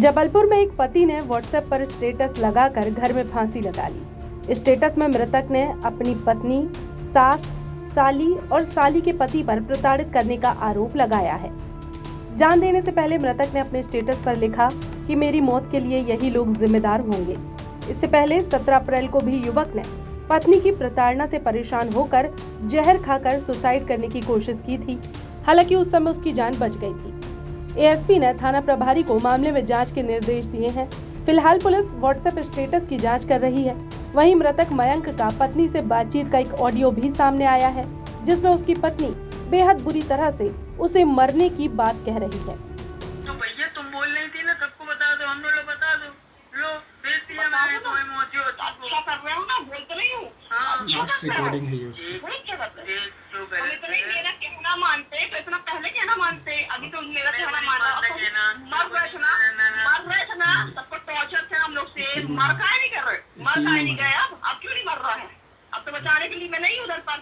जबलपुर में एक पति ने व्हाट्सएप पर स्टेटस लगाकर घर में फांसी लगा ली। स्टेटस में मृतक ने अपनी पत्नी, सास, साली और साली के पति पर प्रताड़ित करने का आरोप लगाया है। जान देने से पहले मृतक ने अपने स्टेटस पर लिखा कि मेरी मौत के लिए यही लोग जिम्मेदार होंगे। इससे पहले 17 अप्रैल को भी युवक ने पत्नी की प्रताड़ना से परेशान होकर जहर खाकर सुसाइड करने की कोशिश की थी। हालांकि उस समय उसकी जान बच गई थी। एएसपी ने थाना प्रभारी को मामले में जांच के निर्देश दिए हैं। फिलहाल पुलिस व्हाट्सएप स्टेटस की जांच कर रही है। वहीं मृतक मयंक का पत्नी से बातचीत का एक ऑडियो भी सामने आया है, जिसमें उसकी पत्नी बेहद बुरी तरह से उसे मरने की बात कह रही है। तो भैया तुम बोल रही थी ना, सबको बता दो, हम लोग बता दो, लो भेज दिया मैंने तो इमोजी होती को। अच्छा कर रहे हो ना, बोल तो रही हूँ। हाँ रिकॉर्डिंग है ये उसकी। वही क्या करते हैं? जो हम गलत इतना ही मेरा कहना मानते तो इतना पहले कहना मानते। अभी तो मेरा कहना माना। मर रहे थे ना, सबको टॉर्चर थे हम लोग से। मर काहे नहीं कर रहे? मर काहे नहीं गए? अब क्यों नहीं मर रहा है? अब तो बचाने के लिए मैं नहीं उधर पर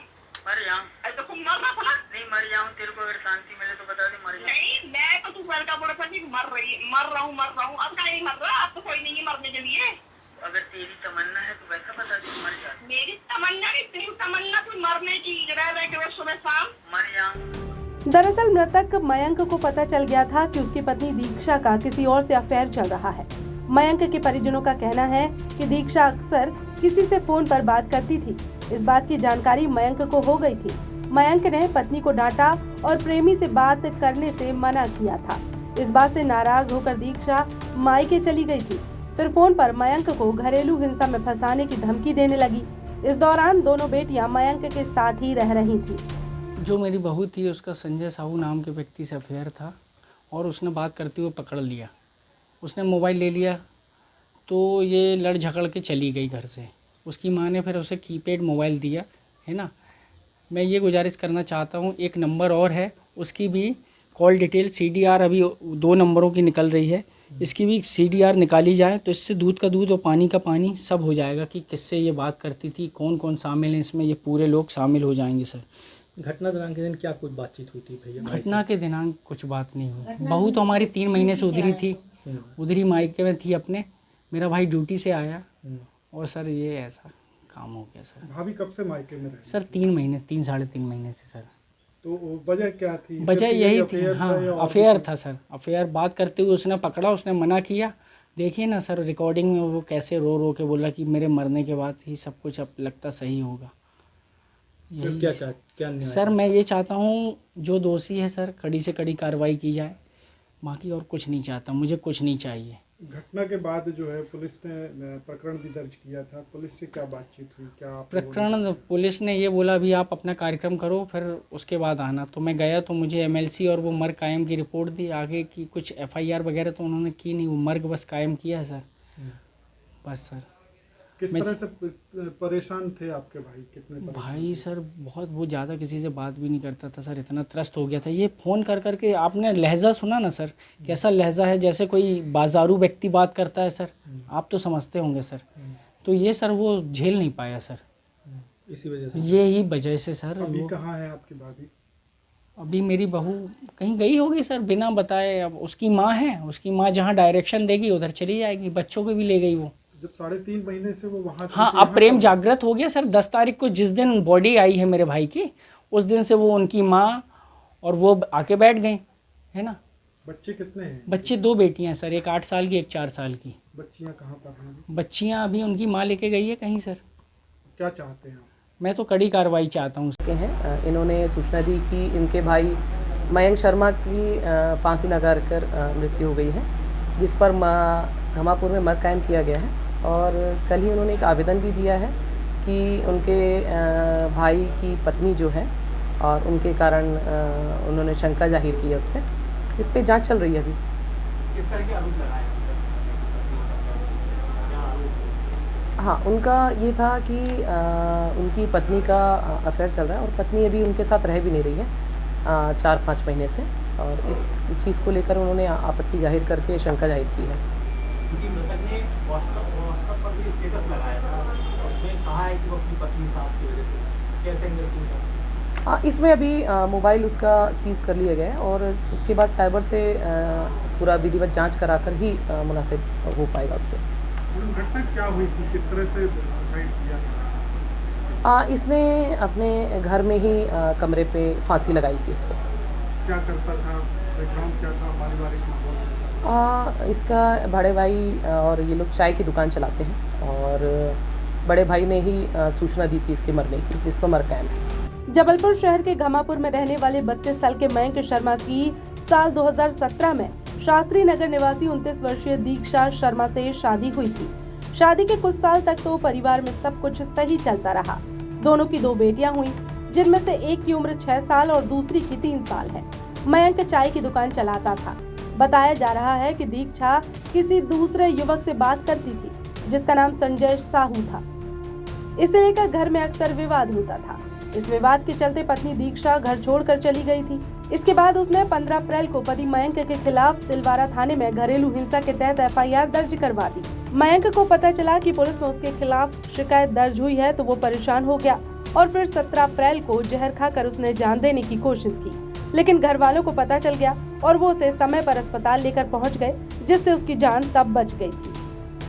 मर जाऊं। ऐसा तुम मरना था ना। नहीं मर जाऊं, तेरे को अगर शांति मिले तो बता दे मर जाऊं। नहीं, मैं तो तू घर का बोला था कि मर रहा हूँ। अब काहे नहीं मर रहा? अब तो कोई नहीं है मरने के लिए। अगर तेरी तमन्ना है तो वैसा बता दे मर जा। मेरी तमन्ना नहीं, तेरी तमन्ना तू मरने की रह के रोज सुबह शाम मर जाऊं। दरअसल मृतक मयंक को पता चल गया था कि उसकी पत्नी दीक्षा का किसी और से अफेयर चल रहा है। मयंक के परिजनों का कहना है कि दीक्षा अक्सर किसी से फोन पर बात करती थी। इस बात की जानकारी मयंक को हो गई थी। मयंक ने पत्नी को डांटा और प्रेमी से बात करने से मना किया था। इस बात से नाराज होकर दीक्षा मायके चली गई थी। फिर फोन पर मयंक को घरेलू हिंसा में फंसाने की धमकी देने लगी। इस दौरान दोनों बेटियां मयंक के साथ ही रह रही थी। जो मेरी बहू थी उसका संजय साहू नाम के व्यक्ति से अफेयर था और उसने बात करते हुए पकड़ लिया। उसने मोबाइल ले लिया तो ये लड़ झगड़ के चली गई घर से। उसकी माँ ने फिर उसे कीपैड मोबाइल दिया, है ना। मैं ये गुजारिश करना चाहता हूँ, एक नंबर और है, उसकी भी कॉल डिटेल CDR अभी 2 नंबरों की निकल रही है, इसकी भी CDR निकाली जाए तो इससे दूध का दूध और पानी का पानी सब हो जाएगा कि किससे ये बात करती थी, कौन कौन शामिल हैं इसमें। ये पूरे लोग शामिल हो जाएंगे सर। घटना दिनांक के दिन क्या कुछ बातचीत हुई थी भैया? घटना के दिनांक कुछ बात नहीं हुई। बहू तो हमारी 3 महीने से उधरी थी, उधरी मायके में थी अपने। मेरा भाई ड्यूटी से आया और सर ये ऐसा काम हो गया सर। भाभी कब से मायके में रही? सर 3 महीने, 3 साढ़े 3 महीने से सर। तो वजह क्या थी? वजह यही थी, हाँ अफेयर था सर। अफेयर बात करते हुए उसने पकड़ा, उसने मना किया। देखिए ना सर रिकॉर्डिंग में वो कैसे रो रो के बोला कि मेरे मरने के बाद ही सब कुछ अब लगता सही होगा। यही क्या सर मैं ये चाहता हूँ जो दोषी है सर कड़ी से कड़ी कार्रवाई की जाए, बाकी और कुछ नहीं चाहता, मुझे कुछ नहीं चाहिए। घटना के बाद जो है पुलिस ने प्रकरण भी दर्ज किया था। पुलिस से क्या बातचीत हुई? क्या प्रकरण पुलिस ने ये बोला अभी आप अपना कार्यक्रम करो फिर उसके बाद आना। तो मैं गया तो मुझे MLC और वो मर्ग कायम की रिपोर्ट दी। आगे की कुछ FIR वगैरह तो उन्होंने की नहीं, वो मर्ग बस कायम किया है सर। बस सर। किस तरह से परेशान थे आपके भाई? कितने भाई सर बहुत, वो ज़्यादा किसी से बात भी नहीं करता था सर, इतना त्रस्त हो गया था। ये फ़ोन कर करके आपने लहजा सुना ना सर, कैसा लहजा है, जैसे कोई बाजारू व्यक्ति बात करता है सर, आप तो समझते होंगे सर। तो ये सर वो झेल नहीं पाया सर, इसी वजह से। यही वजह से सर। अभी कहाँ है आपकी भाभी? अभी मेरी बहू कहीं गई होगी सर बिना बताए। अब उसकी माँ है, उसकी माँ जहाँ डायरेक्शन देगी उधर चली जाएगी। बच्चों को भी ले गई वो। जब 3.5 महीने से वो वहाँ हाँ अब प्रेम जागृत हो गया सर। 10 तारीख को जिस दिन बॉडी आई है मेरे भाई की, उस दिन से वो उनकी माँ और वो आके बैठ गए, है ना। बच्चे कितने हैं? बच्चे 2 बेटियां हैं सर, एक 8 साल की, एक 4 साल की। बच्चियाँ कहाँ पर हैं? बच्चियां अभी उनकी माँ लेके गई है कहीं सर। क्या चाहते हैं आप? मैं तो कड़ी कार्रवाई चाहता हूँ। इन्होंने सूचना दी कि इनके भाई मयंक शर्मा की फांसी लगाकर मृत्यु हो गई है, जिस पर घमापुर में मर्ग कायम किया गया है। और कल ही उन्होंने एक आवेदन भी दिया है कि उनके भाई की पत्नी जो है और उनके कारण उन्होंने शंका जाहिर की है उस पर। इस पर जाँच चल रही है अभी। किस तरह के आरोप लगाए? हाँ, उनका ये था कि उनकी पत्नी का अफेयर चल रहा है और पत्नी अभी उनके साथ रह भी नहीं रही है 4-5 महीने से, और इस चीज़ को लेकर उन्होंने आपत्ति जाहिर करके शंका जाहिर की है। क्योंकि मृतक ने व्हाट्सएप पर भी स्टेटस लगाया था, उसमें कहा है कि वो अपनी पत्नी सास की वजह से कैसे इंडस्ट्री का इसमें अभी मोबाइल उसका सीज़ कर लिया गया है और उसके बाद साइबर से पूरा विधिवत जांच कराकर ही मुनासिब हो पाएगा उस पर। घटना क्या हुई थी, किस तरह से सुसाइड किया? इसने अपने घर में ही कमरे पे फांसी लगाई थी इसको। क्या करता था, बैकग्राउंड क्या था, पारिवारिक माहौल? इसका बड़े भाई और ये लोग चाय की दुकान चलाते हैं और बड़े भाई ने ही सूचना दी थी इसके मरने की, जिस पर मरकाम। जबलपुर शहर के घमापुर में रहने वाले 32 साल के मयंक शर्मा की साल 2017 में शास्त्री नगर निवासी 29 वर्षीय दीक्षा शर्मा से शादी हुई थी। शादी के कुछ साल तक तो परिवार में सब कुछ सही चलता रहा। दोनों की 2 बेटियां हुई, जिनमें से एक की उम्र 6 साल और दूसरी की 3 साल है। मयंक चाय की दुकान चलाता था। बताया जा रहा है कि दीक्षा किसी दूसरे युवक से बात करती थी, जिसका नाम संजय साहू था। इसे लेकर घर में अक्सर विवाद होता था। इस विवाद के चलते पत्नी दीक्षा घर छोड़कर चली गई थी। इसके बाद उसने 15 अप्रैल को पति मयंक के खिलाफ तिलवारा थाने में घरेलू हिंसा के तहत FIR दर्ज करवा दी। मयंक को पता चला कि पुलिस में उसके खिलाफ शिकायत दर्ज हुई है तो वो परेशान हो गया और फिर 17 अप्रैल को जहर खाकर उसने जान देने की कोशिश की, लेकिन घर वालों को पता चल गया और वो उसे समय पर अस्पताल लेकर पहुंच गए, जिससे उसकी जान तब बच गई थी।